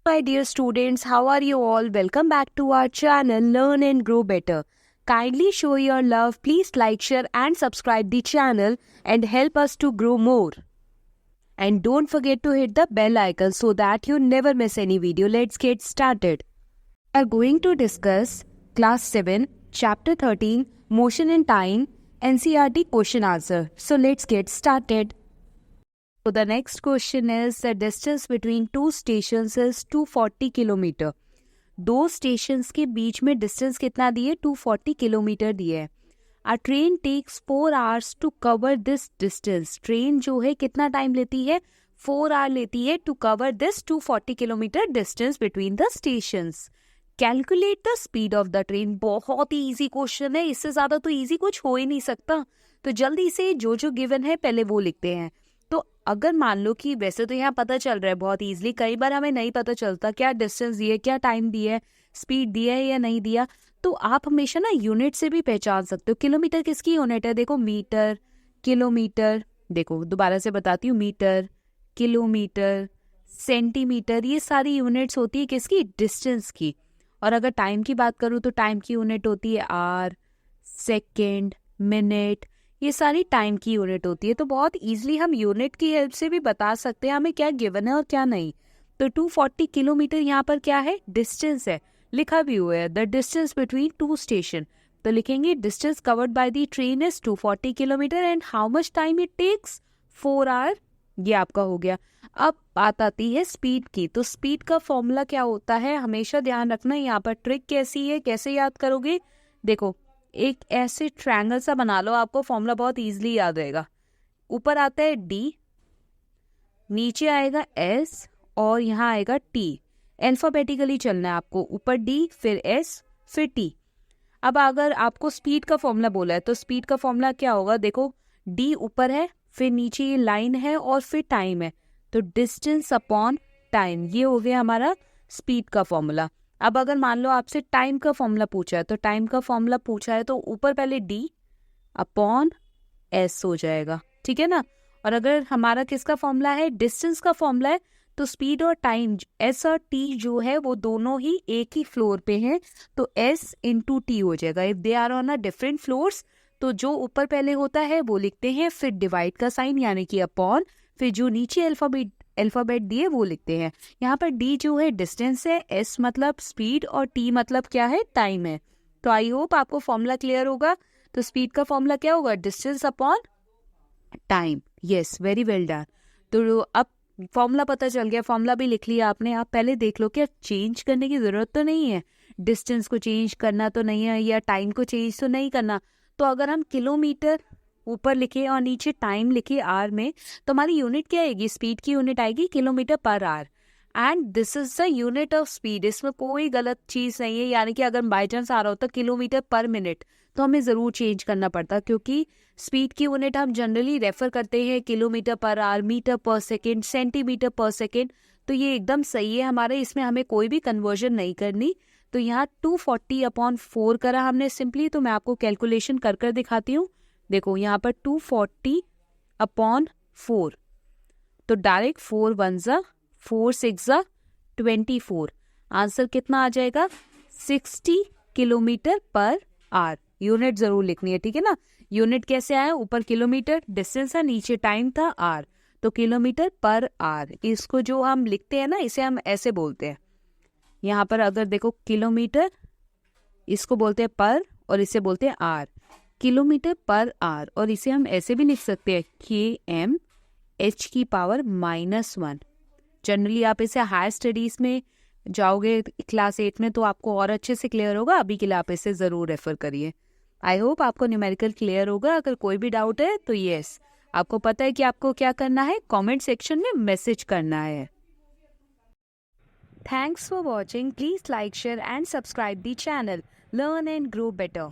My dear students, how are you all? Welcome back to our channel Learn and Grow Better. Kindly show your love. Please like, share and subscribe the channel and help us to grow more. And don't forget to hit the bell icon so that you never miss any video. Let's get started. We are going to discuss Class 7, Chapter 13, Motion and Time, NCERT question answer. So let's get started. So the next question is the distance between two stations is 240 kilometre. दो stations के बीच में distance कितना दिए? 240 kilometre दिए है. A train takes 4 hours to cover this distance. Train जो है कितना टाइम लेती है? 4 आवर लेती है to cover this 240 kilometre distance between the stations. Calculate the speed of the train. बहुत ही इजी क्वेश्चन है, इससे ज्यादा तो इजी कुछ हो ही नहीं सकता. तो जल्दी से जो जो गिवन है पहले वो लिखते हैं. तो अगर मान लो कि वैसे तो यहाँ पता चल रहा है बहुत इजीली, कई बार हमें नहीं पता चलता क्या डिस्टेंस दिए, क्या टाइम दिया है, स्पीड दिया है या नहीं दिया. तो आप हमेशा ना यूनिट से भी पहचान सकते हो. किलोमीटर किसकी यूनिट है? देखो मीटर, किलोमीटर. देखो दोबारा से बताती हूँ, मीटर, किलोमीटर, सेंटीमीटर, ये सारी यूनिट्स होती है किसकी? डिस्टेंस की. और अगर टाइम की बात करूँ तो टाइम की यूनिट होती है आवर, सेकेंड, मिनट, ये सारी टाइम की यूनिट होती है. तो बहुत इजीली हम यूनिट की हेल्प से भी बता सकते हैं हमें क्या गिवन है और क्या नहीं. तो 240 किलोमीटर यहाँ पर क्या है? डिस्टेंस है, लिखा भी हुआ है the distance between two station. तो लिखेंगे distance covered by the train is 240 kilometre and how much time it takes? 4 hour. ये आपका हो गया. अब बात आती है स्पीड की. तो स्पीड का फॉर्मूला क्या होता है? हमेशा ध्यान रखना. यहाँ पर ट्रिक कैसी है, कैसे याद करोगे? देखो एक ऐसे ट्रायंगल सा बना लो, आपको फॉर्मूला बहुत इजीली याद रहेगा. ऊपर आता है D, नीचे आएगा S और यहाँ आएगा T. अल्फाबेटिकली चलना है आपको. ऊपर D, फिर S, फिर T. अब अगर आपको स्पीड का फॉर्मूला बोला है तो स्पीड का फॉर्मूला क्या होगा? देखो D ऊपर है, फिर नीचे ये लाइन है और फिर टाइम है. तो डिस्टेंस अपॉन टाइम, ये हो गया हमारा स्पीड का फॉर्मूला. अब अगर मान लो आपसे टाइम का फॉर्मूला पूछा है, तो टाइम का फॉर्मूला पूछा है तो ऊपर पहले D अपॉन S हो जाएगा, ठीक है ना. और अगर हमारा किसका फॉर्मूला है? डिस्टेंस का फॉर्मूला है. तो स्पीड और टाइम, S और T जो है वो दोनों ही एक ही फ्लोर पे हैं, तो S इंटू T हो जाएगा. If they are on a different floors तो जो ऊपर पहले होता है वो लिखते हैं, फिर डिवाइड का साइन यानी कि अपॉन, फिर जो नीचे अल्फाबेट दिए वो लिखते हैं. यहाँ पर D जो है डिस्टेंस है, S मतलब स्पीड और T मतलब क्या है? टाइम है. तो आई होप आपको फॉर्मूला क्लियर होगा. तो स्पीड का फॉर्मूला क्या होगा? Distance upon time. Yes, very well done. तो अब फॉर्मूला पता चल गया, फॉर्मूला भी लिख लिया आपने. आप पहले देख लो क्या चेंज करने की जरूरत तो नहीं है, डिस्टेंस को चेंज करना तो नहीं है या टाइम को चेंज तो नहीं करना. तो अगर हम किलोमीटर ऊपर लिखे और नीचे टाइम लिखे आर में, तो हमारी यूनिट क्या आएगी? स्पीड की यूनिट आएगी kilometre per hour. And this is the unit of speed. इसमें कोई गलत चीज नहीं है. यानी कि अगर बाई चांस आ रहा होता किलोमीटर पर मिनट तो हमें जरूर चेंज करना पड़ता, क्योंकि स्पीड की यूनिट हम जनरली रेफर करते हैं किलोमीटर पर आवर, मीटर पर सेकेंड, सेंटीमीटर पर सेकेंड. तो ये एकदम सही है हमारे, इसमें हमें कोई भी कन्वर्जन नहीं करनी. तो यहाँ 240 अपॉन 4 करा हमने सिंपली. तो मैं आपको कैलकुलेशन कर कर दिखाती हूँ. देखो यहाँ पर 240 अपॉन 4, तो डायरेक्ट 4 1 जा 4 6 जा 24. आंसर कितना आ जाएगा? 60 किलोमीटर पर आवर. यूनिट जरूर लिखनी है, ठीक है ना. यूनिट कैसे आया? ऊपर किलोमीटर डिस्टेंस है, नीचे टाइम था आर, तो किलोमीटर पर आवर. इसको जो हम लिखते हैं ना, इसे हम ऐसे बोलते हैं. यहाँ पर अगर देखो किलोमीटर, इसको बोलते हैं पर और इसे बोलते हैं आर. Kilometre per hour. और इसे हम ऐसे भी लिख सकते हैं KMH की पावर -1. जनरली आप इसे हायर स्टडीज में जाओगे क्लास 8 में तो आपको और अच्छे से क्लियर होगा. अभी के लिए आप इसे ज़रूर रेफर करिए. आई होप आपको न्यूमेरिकल क्लियर होगा. अगर कोई भी डाउट है तो यस, आपको पता है कि आपको क्या करना है, कमेंट सेक्शन में मैसेज करना है. Thanks for watching. Please like, share and subscribe the channel Learn and Grow Better.